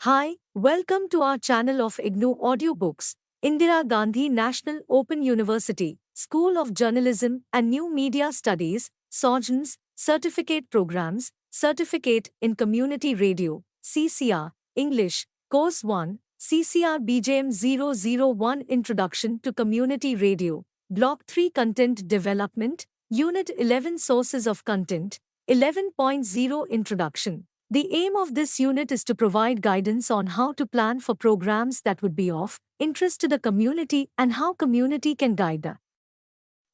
Hi, welcome to our channel of IGNOU audiobooks, Indira Gandhi National Open University, School of Journalism and New Media Studies, SOJNMS, Certificate Programs, Certificate in Community Radio, CCR, English, Course 1, CCRBJM 001 Introduction to Community Radio, Block-3 Content Development, Unit 11 Sources of Content, 11.0 Introduction. The aim of this unit is to provide guidance on how to plan for programs that would be of interest to the community and how community can guide the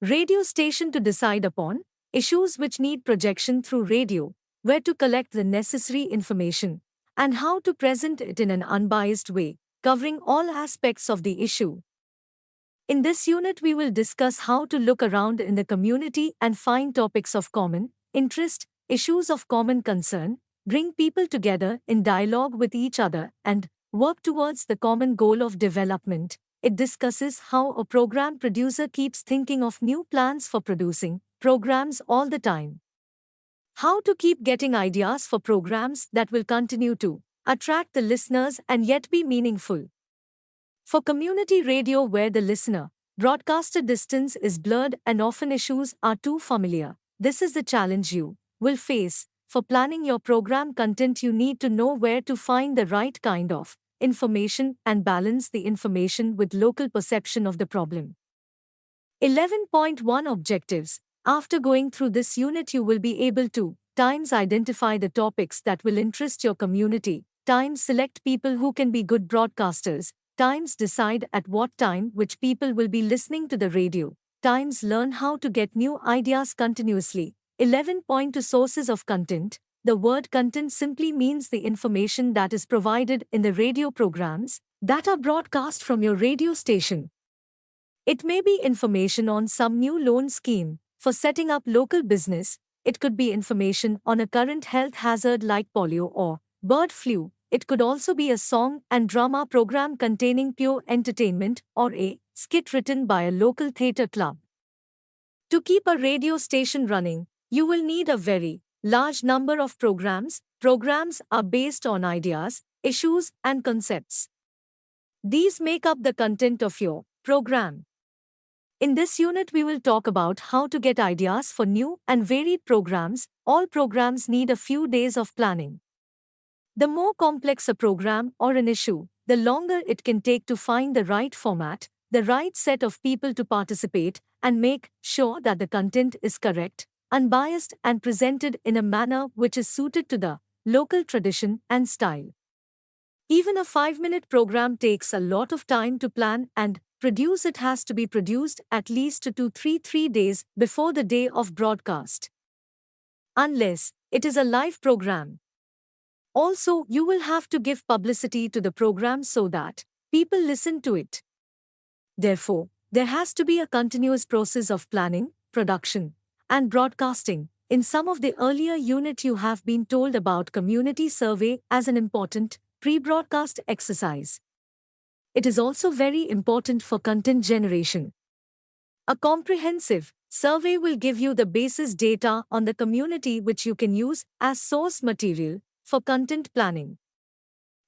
radio station to decide upon issues which need projection through radio, where to collect the necessary information, and how to present it in an unbiased way, covering all aspects of the issue. In this unit, we will discuss how to look around in the community and find topics of common interest, issues of common concern, bring people together in dialogue with each other, and work towards the common goal of development. It discusses how a program producer keeps thinking of new plans for producing programs all the time. How to keep getting ideas for programs that will continue to attract the listeners and yet be meaningful. For community radio where the listener broadcaster distance is blurred and often issues are too familiar, this is the challenge you will face. For planning your program content, you need to know where to find the right kind of information and balance the information with local perception of the problem. 11.1 Objectives. After going through this unit, you will be able to times identify the topics that will interest your community, times select people who can be good broadcasters, times decide at what time which people will be listening to the radio, times learn how to get new ideas continuously. 11.2 Sources of content. The word content simply means the information that is provided in the radio programs that are broadcast from your radio station. It may be information on some new loan scheme for setting up local business. It could be information on a current health hazard like polio or bird flu. It could also be a song and drama program containing pure entertainment or a skit written by a local theatre club. To keep a radio station running, you will need a very large number of programs. Programs are based on ideas, issues, and concepts. These make up the content of your program. In this unit, we will talk about how to get ideas for new and varied programs. All programs need a few days of planning. The more complex a program or an issue, the longer it can take to find the right format, the right set of people to participate, and make sure that the content is correct, unbiased, and presented in a manner which is suited to the local tradition and style. Even a 5-minute program takes a lot of time to plan and produce. It has to be produced at least 2-3 days before the day of broadcast, unless it is a live program. Also, you will have to give publicity to the program so that people listen to it. Therefore, there has to be a continuous process of planning, production, and broadcasting. In some of the earlier unit, you have been told about community survey as an important pre-broadcast exercise. It is also very important for content generation. A comprehensive survey will give you the basis data on the community which you can use as source material for content planning.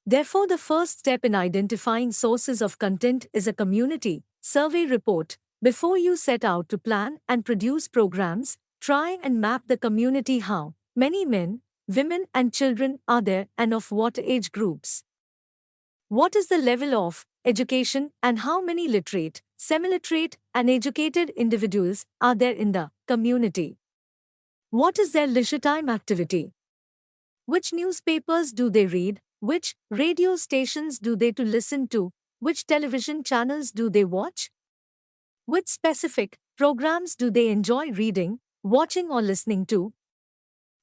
Therefore, the first step in identifying sources of content is a community survey report. Before you set out to plan and produce programs, try and map the community. How many men, women, and children are there and of what age groups? What is the level of education and how many literate, semi-literate, and educated individuals are there in the community? What is their leisure time activity? Which newspapers do they read? Which radio stations do they to listen to? Which television channels do they watch? Which specific programs do they enjoy reading, watching, or listening to?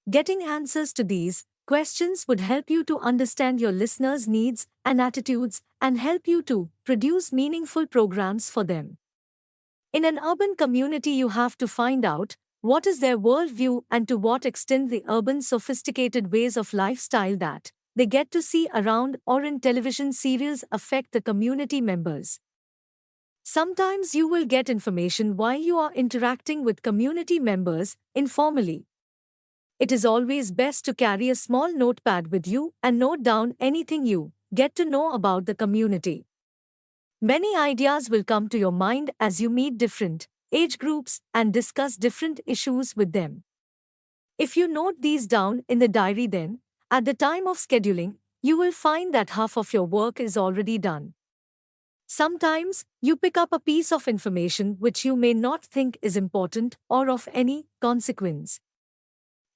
Getting answers to these questions would help you to understand your listeners' needs and attitudes and help you to produce meaningful programs for them. In an urban community, you have to find out what is their worldview and to what extent the urban sophisticated ways of lifestyle that they get to see around or in television serials affect the community members. Sometimes you will get information while you are interacting with community members informally. It is always best to carry a small notepad with you and note down anything you Get to know about the community. Many ideas will come to your mind as you meet different age groups and discuss different issues with them. If you note these down in the diary, then, at the time of scheduling, you will find that half of your work is already done. Sometimes, you pick up a piece of information which you may not think is important or of any consequence.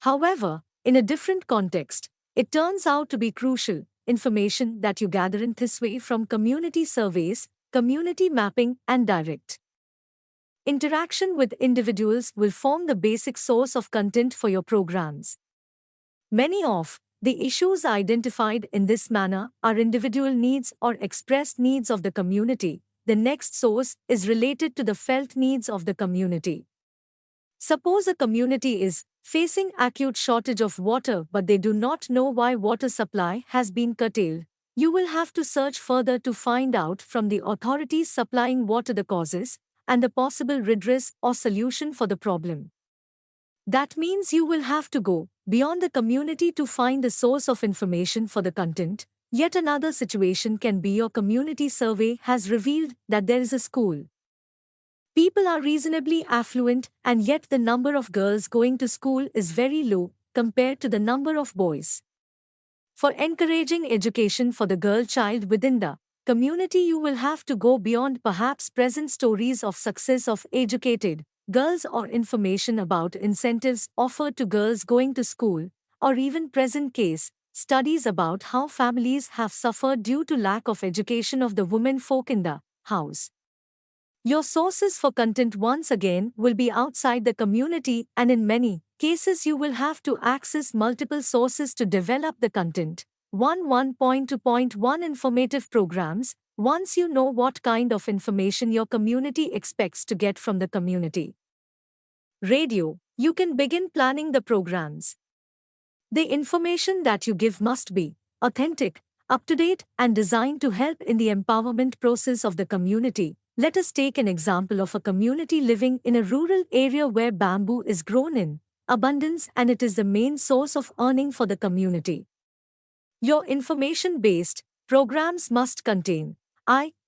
However, in a different context, it turns out to be crucial information that you gather in this way from community surveys, community mapping, and direct interaction with individuals will form the basic source of content for your programs. Many of the issues identified in this manner are individual needs or expressed needs of the community. The next source is related to the felt needs of the community. Suppose a community is facing acute shortage of water but they do not know why water supply has been curtailed. You will have to search further to find out from the authorities supplying water the causes and the possible redress or solution for the problem. That means you will have to go beyond the community to find the source of information for the content. Yet another situation can be your community survey has revealed that there is a school. People are reasonably affluent, and yet the number of girls going to school is very low compared to the number of boys. For encouraging education for the girl child within the community, you will have to go beyond perhaps present stories of success of educated girls or information about incentives offered to girls going to school, or even present case studies about how families have suffered due to lack of education of the women folk in the house. Your sources for content once again will be outside the community, and in many cases you will have to access multiple sources to develop the content. 1.2.1 Informative programs. Once you know what kind of information your community expects to get from the community radio, you can begin planning the programs. The information that you give must be authentic, up-to-date, and designed to help in the empowerment process of the community. Let us take an example of a community living in a rural area where bamboo is grown in abundance and it is the main source of earning for the community. Your information-based programs must contain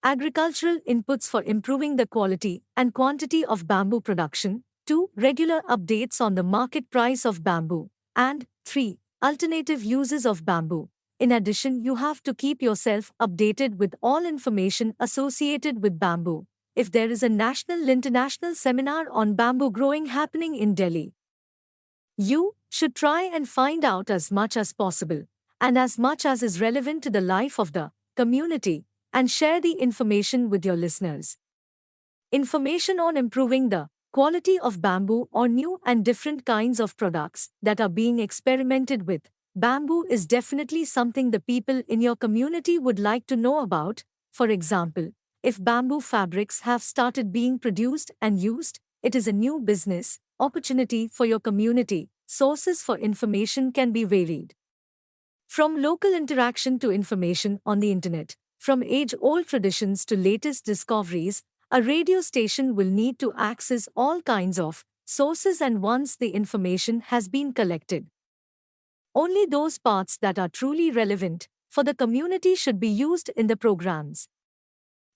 agricultural inputs for improving the quality and quantity of bamboo production, 2. Regular updates on the market price of bamboo, and 3. Alternative uses of bamboo. In addition, you have to keep yourself updated with all information associated with bamboo. If there is a national international seminar on bamboo growing happening in Delhi, you should try and find out as much as possible, and as much as is relevant to the life of the community, and share the information with your listeners. Information on improving the quality of bamboo or new and different kinds of products that are being experimented with bamboo is definitely something the people in your community would like to know about. For example, if bamboo fabrics have started being produced and used, it is a new business opportunity for your community. Sources for information can be varied. From local interaction to information on the internet, from age-old traditions to latest discoveries, a radio station will need to access all kinds of sources, and once the information has been collected, only those parts that are truly relevant for the community should be used in the programs.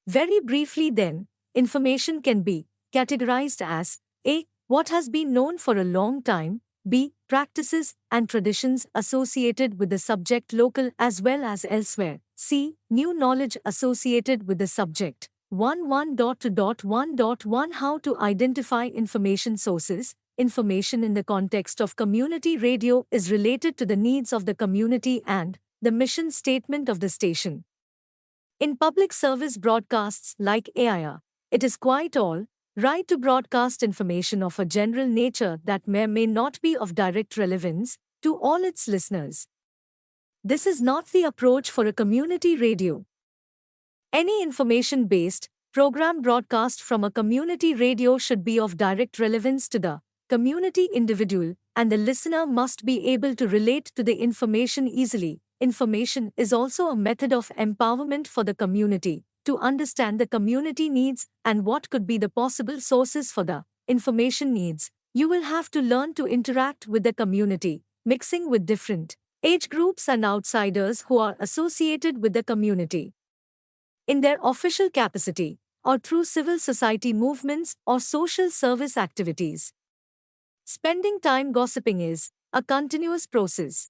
Very briefly then, information can be categorized as A. What has been known for a long time, B. Practices and traditions associated with the subject local as well as elsewhere, C. New knowledge associated with the subject. 1.2.1.1 How to identify information sources. Information in the context of community radio is related to the needs of the community and the mission statement of the station. In public service broadcasts like AIR, it is quite all right to broadcast information of a general nature that may not be of direct relevance to all its listeners. This is not the approach for a community radio. Any information-based program broadcast from a community radio should be of direct relevance to the community individual, and the listener must be able to relate to the information easily. Information is also a method of empowerment for the community. To understand the community needs and what could be the possible sources for the information needs, you will have to learn to interact with the community, mixing with different age groups and outsiders who are associated with the community in their official capacity or through civil society movements or social service activities. Spending time gossiping is a continuous process.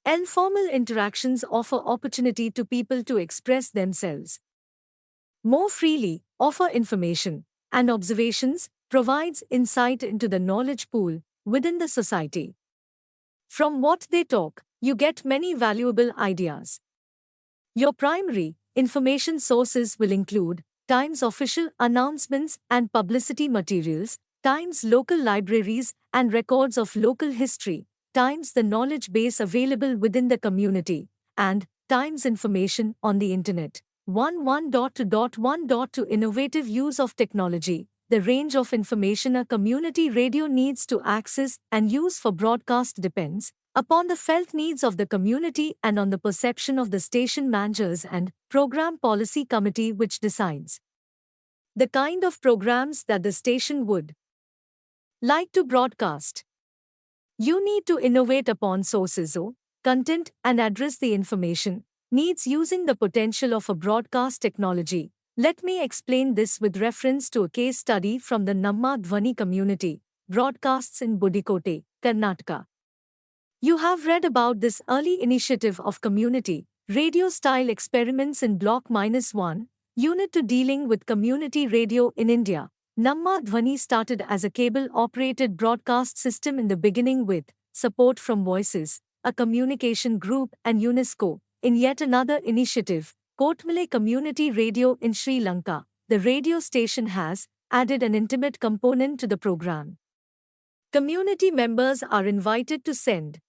Informal interactions offer opportunity to people to express themselves more freely, offer information and observations, provides insight into the knowledge pool within the society. From what they talk, you get many valuable ideas. Your primary information sources will include Times official announcements and publicity materials, Times local libraries and records of local history, Times the knowledge base available within the community, and Times information on the Internet. 1.1.2 Innovative use of technology. The range of information a community radio needs to access and use for broadcast depends upon the felt needs of the community and on the perception of the station managers and program policy committee which decides the kind of programs that the station would like to broadcast. You need to innovate upon sources of content and address the information needs using the potential of a broadcast technology. Let me explain this with reference to a case study from the Namma Dhvani community, broadcasts in Budikote, Karnataka. You have read about this early initiative of community radio-style experiments in Block-1, Unit to dealing with community radio in India. Namma Dhvani started as a cable-operated broadcast system in the beginning with support from Voices, a communication group, and UNESCO. In yet another initiative, Kotmale Community Radio in Sri Lanka, the radio station has added an intimate component to the program. Community members are invited to send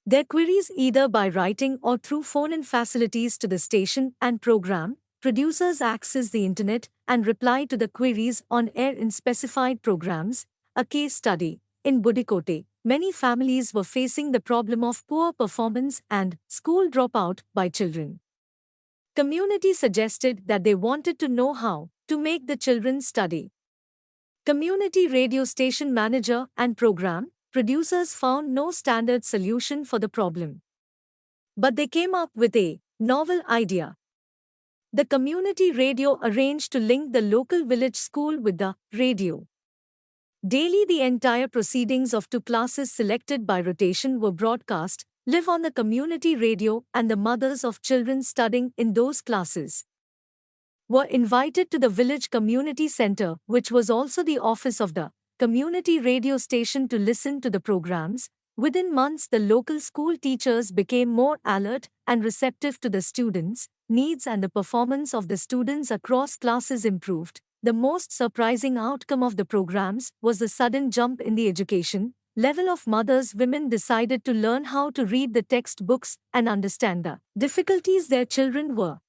their queries either by writing or through phone-in facilities to the station and program. Producers access the internet and reply to the queries on air in specified programs. A case study. In Budikote, many families were facing the problem of poor performance and school dropout by children. Community suggested that they wanted to know how to make the children study. Community radio station manager and program producers found no standard solution for the problem. But they came up with a novel idea. The community radio arranged to link the local village school with the radio. Daily the entire proceedings of 2 classes selected by rotation were broadcast, live on the community radio, and the mothers of children studying in those classes were invited to the village community center, which was also the office of the community radio station, to listen to the programs. Within months the local school teachers became more alert and receptive to the students' needs and the performance of the students across classes improved. The most surprising outcome of the programs was the sudden jump in the education level of mothers. Women decided to learn how to read the textbooks and understand the difficulties their children were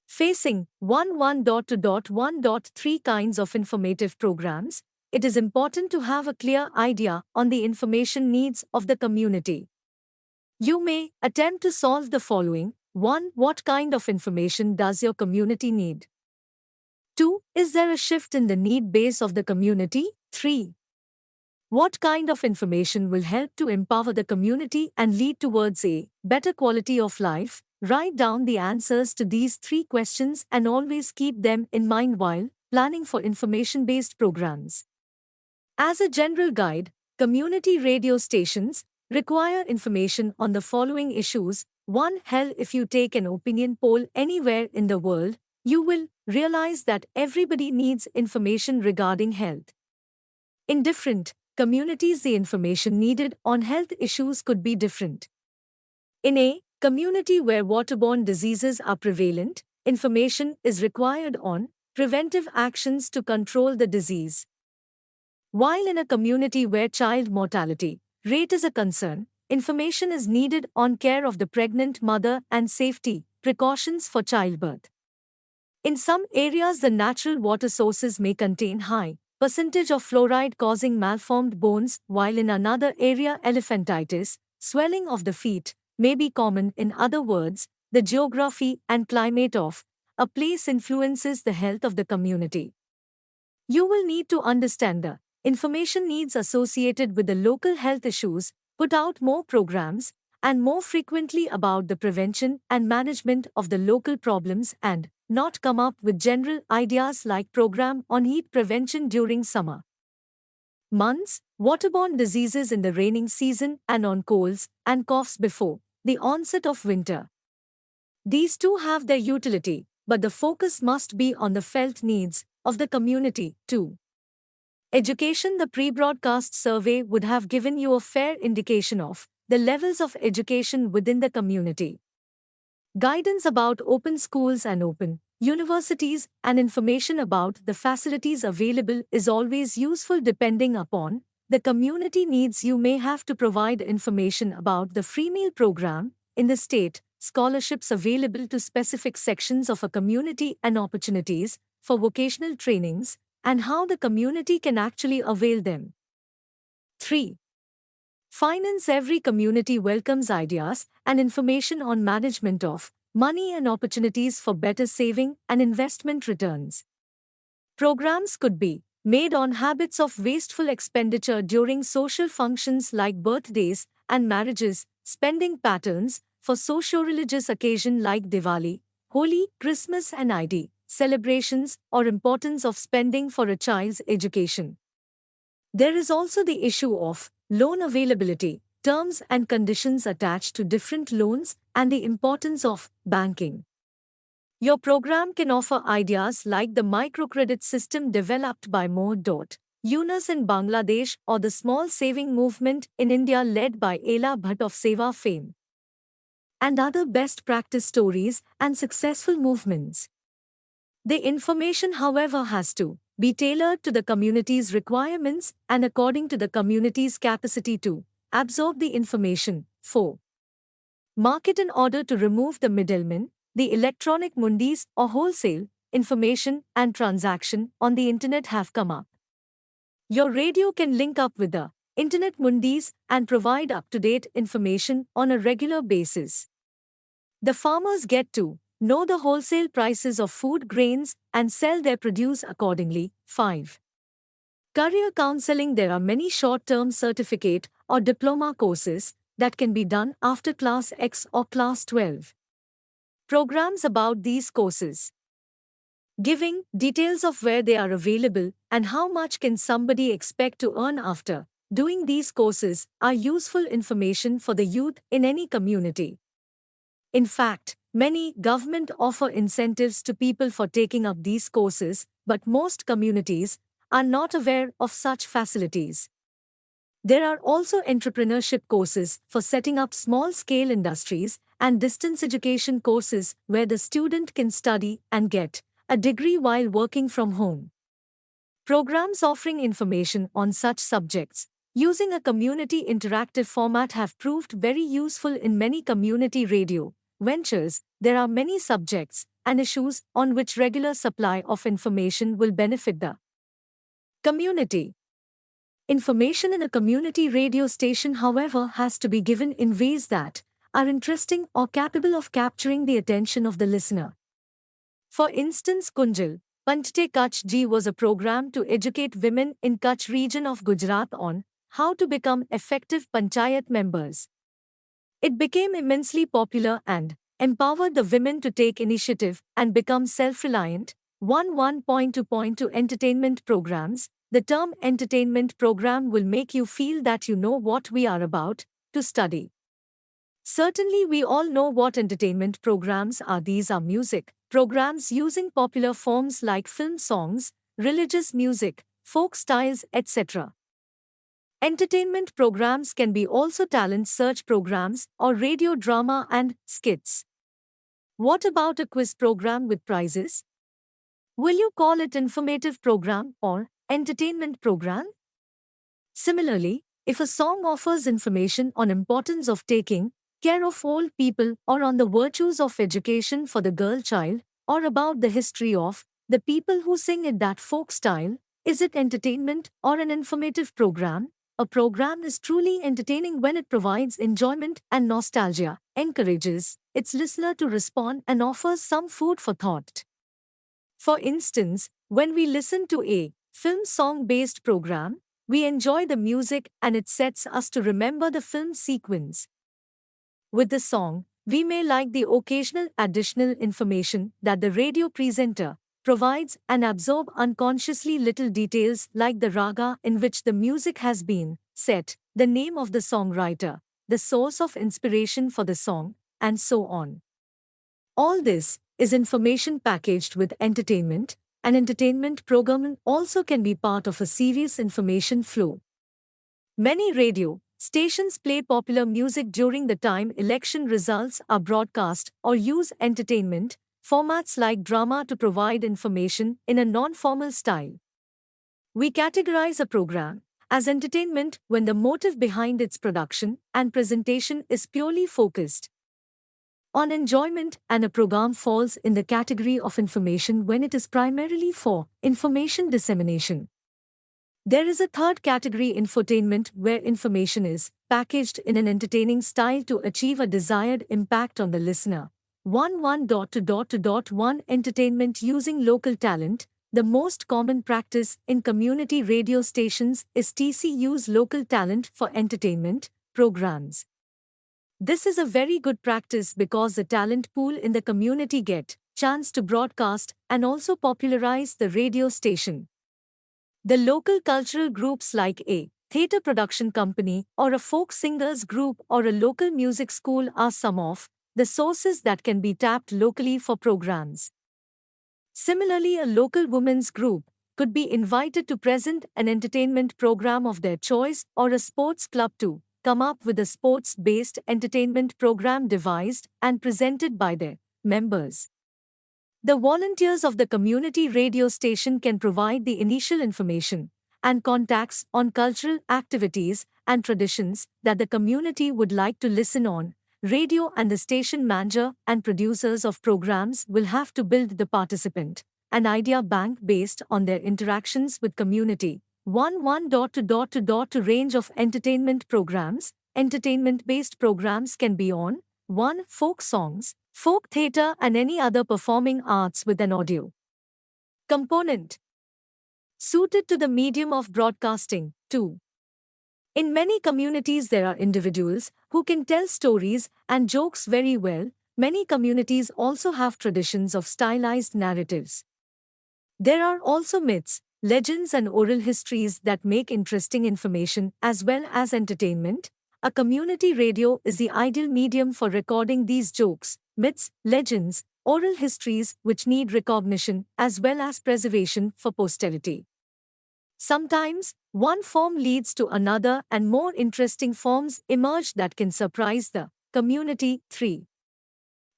facing. 1.1.3 Kinds of informative programs. It is important to have a clear idea on the information needs of the community. You may attempt to solve the following. 1. What kind of information does your community need? 2. Is there a shift in the need base of the community? 3. What kind of information will help to empower the community and lead towards a better quality of life? Write down the answers to these 3 questions and always keep them in mind while planning for information-based programs. As a general guide, community radio stations require information on the following issues. 1. Hell, if you take an opinion poll anywhere in the world, you will realize that everybody needs information regarding health. In different communities, the information needed on health issues could be different. In a community where waterborne diseases are prevalent, information is required on preventive actions to control the disease. While in a community where child mortality rate is a concern, information is needed on care of the pregnant mother and safety precautions for childbirth. In some areas, the natural water sources may contain high percentage of fluoride causing malformed bones, while in another area elephantitis, swelling of the feet, may be common. In other words, the geography and climate of a place influences the health of the community. You will need to understand the information needs associated with the local health issues, put out more programs, and more frequently about the prevention and management of the local problems and not come up with general ideas like program on heat prevention during summer months, waterborne diseases in the raining season and on colds and coughs before the onset of winter. These too have their utility, but the focus must be on the felt needs of the community too. Education. The pre-broadcast survey would have given you a fair indication of the levels of education within the community. Guidance about open schools and open universities and information about the facilities available is always useful depending upon the community needs. You may have to provide information about the free meal program in the state, scholarships available to specific sections of a community and opportunities for vocational trainings, and how the community can actually avail them. 3. Finance. Every community welcomes ideas and information on management of money and opportunities for better saving and investment returns. Programs could be made on habits of wasteful expenditure during social functions like birthdays and marriages, spending patterns for socio-religious occasions like Diwali, Holi, Christmas and Eid celebrations, or importance of spending for a child's education. There is also the issue of loan availability, terms and conditions attached to different loans, and the importance of banking. Your program can offer ideas like the microcredit system developed by Mo.Yunus in Bangladesh or the small saving movement in India led by Ela Bhatt of Seva fame, and other best practice stories and successful movements. The information, however, has to be tailored to the community's requirements and according to the community's capacity to absorb the information. 4. Market. In order to remove the middlemen, the electronic mundis or wholesale information and transaction on the internet have come up. Your radio can link up with the internet mundis and provide up-to-date information on a regular basis. The farmers get to know the wholesale prices of food grains and sell their produce accordingly. 5. Career counseling. There are many short-term certificate or diploma courses that can be done after Class X or Class 12. Programs about these courses, giving details of where they are available and how much can somebody expect to earn after doing these courses, are useful information for the youth in any community. In fact, many government offer incentives to people for taking up these courses, but most communities are not aware of such facilities. There are also entrepreneurship courses for setting up small-scale industries and distance education courses where the student can study and get a degree while working from home. Programs offering information on such subjects using a community interactive format have proved very useful in many community radio ventures. There are many subjects and issues on which regular supply of information will benefit the community. Information in a community radio station, however, has to be given in ways that are interesting or capable of capturing the attention of the listener. For instance, Kunjal Panchte Kutch Ji was a program to educate women in Kutch region of Gujarat on how to become effective panchayat members. It became immensely popular and empowered the women to take initiative and become self-reliant. 1.2.2 Entertainment programs. The term entertainment program will make you feel that you know what we are about to study. Certainly, we all know what entertainment programs are. These are music programs using popular forms like film songs, religious music, folk styles, etc. Entertainment programs can be also talent search programs or radio drama and skits. What about a quiz program with prizes? Will you call it informative program or entertainment program? Similarly, if a song offers information on importance of taking care of old people or on the virtues of education for the girl child or about the history of the people who sing in that folk style, is it entertainment or an informative program? A program is truly entertaining when it provides enjoyment and nostalgia, encourages its listener to respond and offers some food for thought. For instance, when we listen to a film song-based program, we enjoy the music and it sets us to remember the film sequence. With the song, we may like the occasional additional information that the radio presenter provides and absorb unconsciously little details like the raga in which the music has been set, the name of the songwriter, the source of inspiration for the song, and so on. All this is information packaged with entertainment. An entertainment program also can be part of a serious information flow. Many radio stations play popular music during the time election results are broadcast or use entertainment formats like drama to provide information in a non-formal style. We categorize a program as entertainment when the motive behind its production and presentation is purely focused on enjoyment, and a program falls in the category of information when it is primarily for information dissemination. There is a third category, infotainment, where information is packaged in an entertaining style to achieve a desired impact on the listener. 1 Entertainment using local talent. The most common practice in community radio stations is TCU's local talent for entertainment programs. This is a very good practice because the talent pool in the community get chance to broadcast and also popularize the radio station. The local cultural groups like a theatre production company or a folk singers group or a local music school are some of the sources that can be tapped locally for programs. Similarly, a local women's group could be invited to present an entertainment program of their choice, or a sports club to come up with a sports-based entertainment program devised and presented by their members. The volunteers of the community radio station can provide the initial information and contacts on cultural activities and traditions that the community would like to listen on radio, and the station manager and producers of programs will have to build the participant an idea bank based on their interactions with community. 1 Range of entertainment programs. Entertainment-based programs can be on 1. Folk songs, folk theatre, and any other performing arts with an audio component suited to the medium of broadcasting. 2. In many communities there are individuals who can tell stories and jokes very well. Many communities also have traditions of stylized narratives. There are also myths, legends, and oral histories that make interesting information as well as entertainment. A community radio is the ideal medium for recording these jokes, myths, legends, oral histories which need recognition as well as preservation for posterity. Sometimes, one form leads to another and more interesting forms emerge that can surprise the community. 3.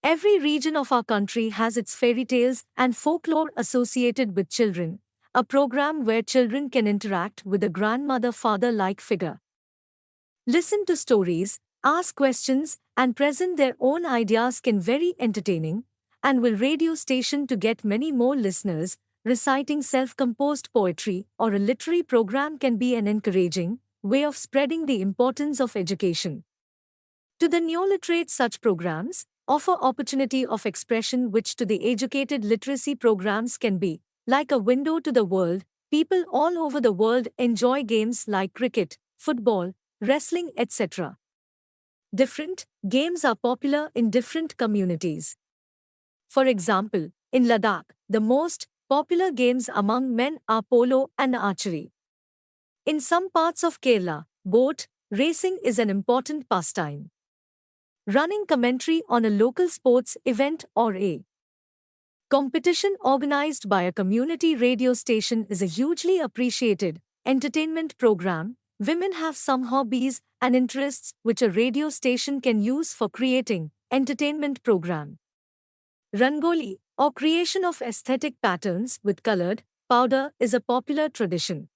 Every region of our country has its fairy tales and folklore associated with children, a program where children can interact with a grandmother-father-like figure, listen to stories, ask questions, and present their own ideas can very entertaining, and will radio station to get many more listeners. Reciting self-composed poetry or a literary program can be an encouraging way of spreading the importance of education. To the neoliterate, such programs offer opportunity of expression which to the educated literacy programs can be like a window to the world. People all over the world enjoy games like cricket, football, wrestling, etc. Different games are popular in different communities. For example, in Ladakh, the most popular games among men are polo and archery. In some parts of Kerala, boat racing is an important pastime. Running commentary on a local sports event or a competition organized by a community radio station is a hugely appreciated entertainment program. Women have some hobbies and interests which a radio station can use for creating entertainment program. Rangoli, or creation of aesthetic patterns with colored powder, is a popular tradition.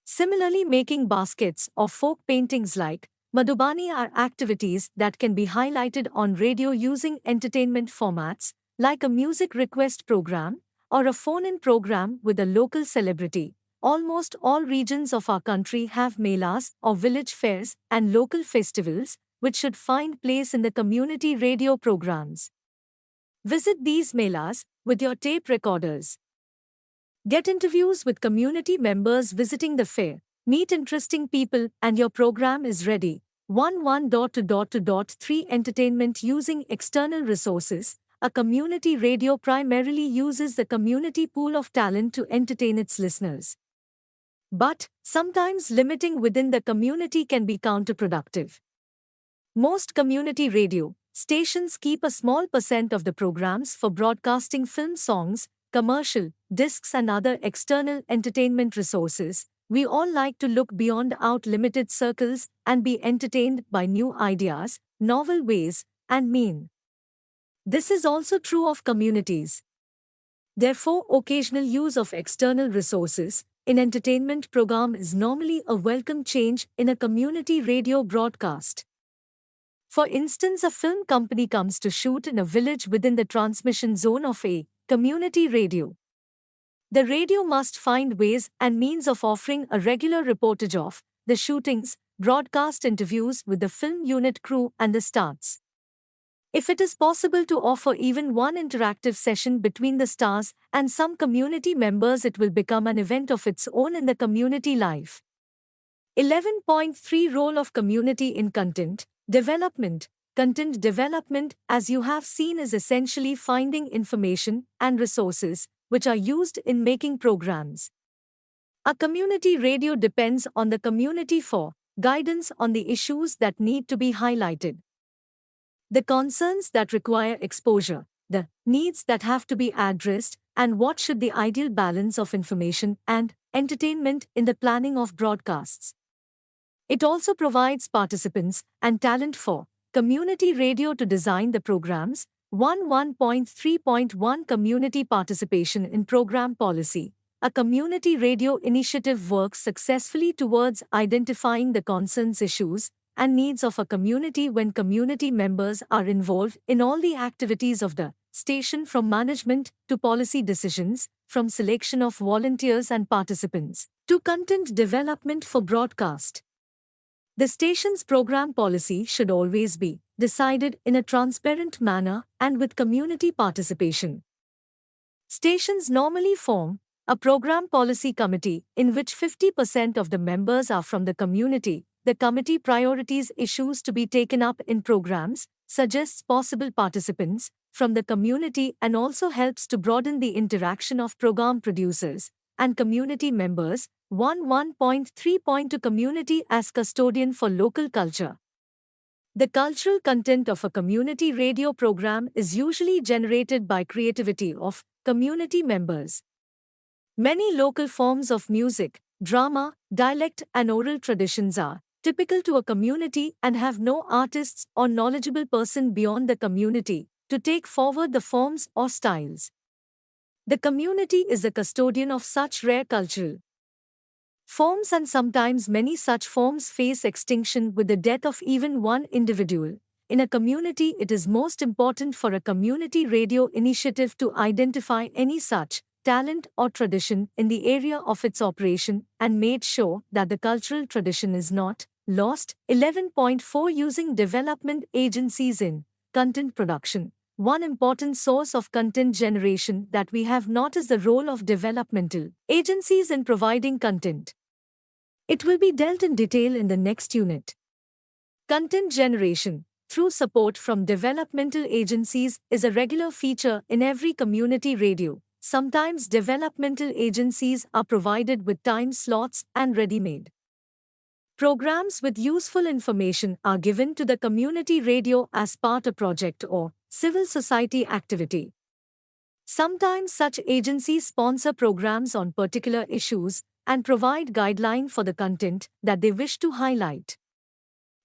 Similarly, making baskets or folk paintings like Madhubani are activities that can be highlighted on radio using entertainment formats like a music request program or a phone-in program with a local celebrity. Almost all regions of our country have melas or village fairs and local festivals which should find place in the community radio programs. Visit these melas with your tape recorders. Get interviews with community members visiting the fair. Meet interesting people and your program is ready. 11.3 Entertainment using external resources. A community radio primarily uses the community pool of talent to entertain its listeners. But, sometimes limiting within the community can be counterproductive. Most community radio stations keep a small percent of the programs for broadcasting film songs, commercial, discs and other external entertainment resources. We all like to look beyond our limited circles and be entertained by new ideas, novel ways, and mean. This is also true of communities. Therefore, occasional use of external resources in entertainment program is normally a welcome change in a community radio broadcast. For instance, a film company comes to shoot in a village within the transmission zone of a community radio. The radio must find ways and means of offering a regular reportage of the shootings, broadcast interviews with the film unit crew and the stars. If it is possible to offer even one interactive session between the stars and some community members, it will become an event of its own in the community life. 11.3 Role of community in content development. Content development, as you have seen, is essentially finding information and resources which are used in making programs. A community radio depends on the community for guidance on the issues that need to be highlighted, the concerns that require exposure, the needs that have to be addressed, and what should the ideal balance of information and entertainment in the planning of broadcasts. It also provides participants and talent for community radio to design the programs. 1.3.1 Community participation in program policy. A community radio initiative works successfully towards identifying the concerns, issues, and needs of a community when community members are involved in all the activities of the station, from management to policy decisions, from selection of volunteers and participants to content development for broadcast. The station's program policy should always be decided in a transparent manner and with community participation. Stations normally form a program policy committee in which 50% of the members are from the community. The committee priorities issues to be taken up in programs, suggests possible participants from the community, and also helps to broaden the interaction of program producers and community members. 1.3.2 Community as custodian for local culture. The cultural content of a community radio program is usually generated by creativity of community members. Many local forms of music, drama, dialect, and oral traditions are typical to a community and have no artists or knowledgeable person beyond the community to take forward the forms or styles. The community is the custodian of such rare cultural forms, and sometimes many such forms face extinction with the death of even one individual. In a community, it is most important for a community radio initiative to identify any such talent or tradition in the area of its operation and made sure that the cultural tradition is not lost. 11.4 Using development agencies in content production. One important source of content generation that we have not is the role of developmental agencies in providing content. It will be dealt in detail in the next unit. Content generation through support from developmental agencies is a regular feature in every community radio. Sometimes developmental agencies are provided with time slots and ready-made programs with useful information are given to the community radio as part of a project or civil society activity. Sometimes such agencies sponsor programs on particular issues and provide guidelines for the content that they wish to highlight.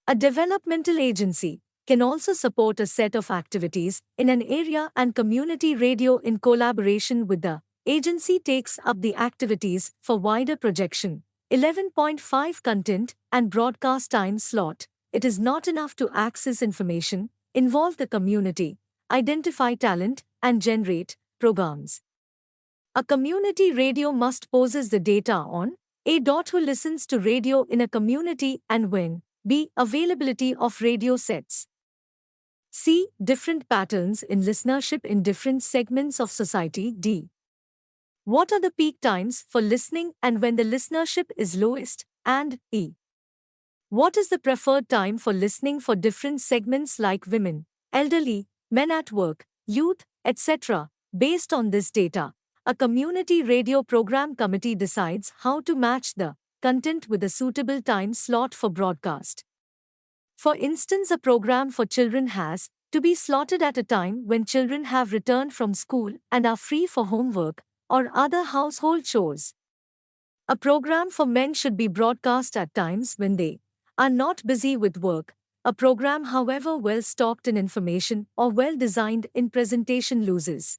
A developmental agency can also support a set of activities in an area, and community radio in collaboration with the agency takes up the activities for wider projection. 11.5 Content and broadcast time slot. It is not enough to access information, involve the community, identify talent, and generate programs. A community radio must possess the data on A. Who listens to radio in a community and when, B. Availability of radio sets, C. Different patterns in listenership in different segments of society, D. What are the peak times for listening and when the listenership is lowest, and E. What is the preferred time for listening for different segments like women, elderly, men at work, youth, etc.? Based on this data, a community radio program committee decides how to match the content with a suitable time slot for broadcast. For instance, a program for children has to be slotted at a time when children have returned from school and are free for homework or other household chores. A program for men should be broadcast at times when they are not busy with work. A program, however well stocked in information or well designed in presentation, loses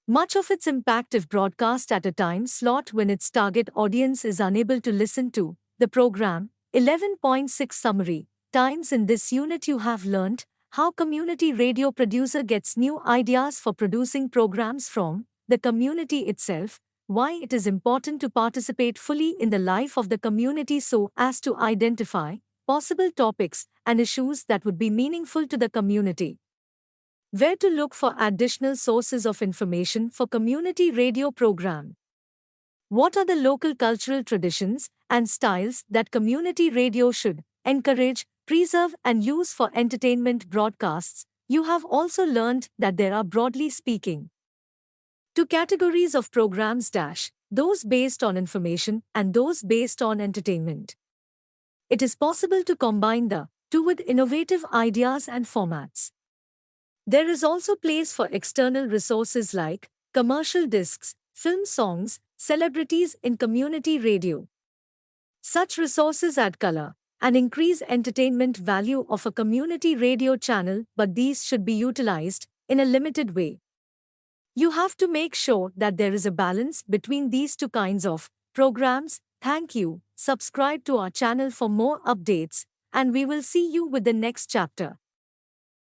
much of its impact if broadcast at a time slot when its target audience is unable to listen to the program. 11.6 Summary. Times. In this unit you have learnt how community radio producer gets new ideas for producing programs from the community itself, why it is important to participate fully in the life of the community so as to identify possible topics and issues that would be meaningful to the community, where to look for additional sources of information for community radio program, what are the local cultural traditions and styles that community radio should encourage, preserve and use for entertainment broadcasts. You have also learned that there are, broadly speaking, two categories of programs: those based on information and those based on entertainment. It is possible to combine the two with innovative ideas and formats. There is also place for external resources like commercial discs, film songs, celebrities in community radio. Such resources add color and increase entertainment value of a community radio channel, but these should be utilized in a limited way. You have to make sure that there is a balance between these two kinds of programs. Thank you. Subscribe to our channel for more updates, and we will see you with the next chapter.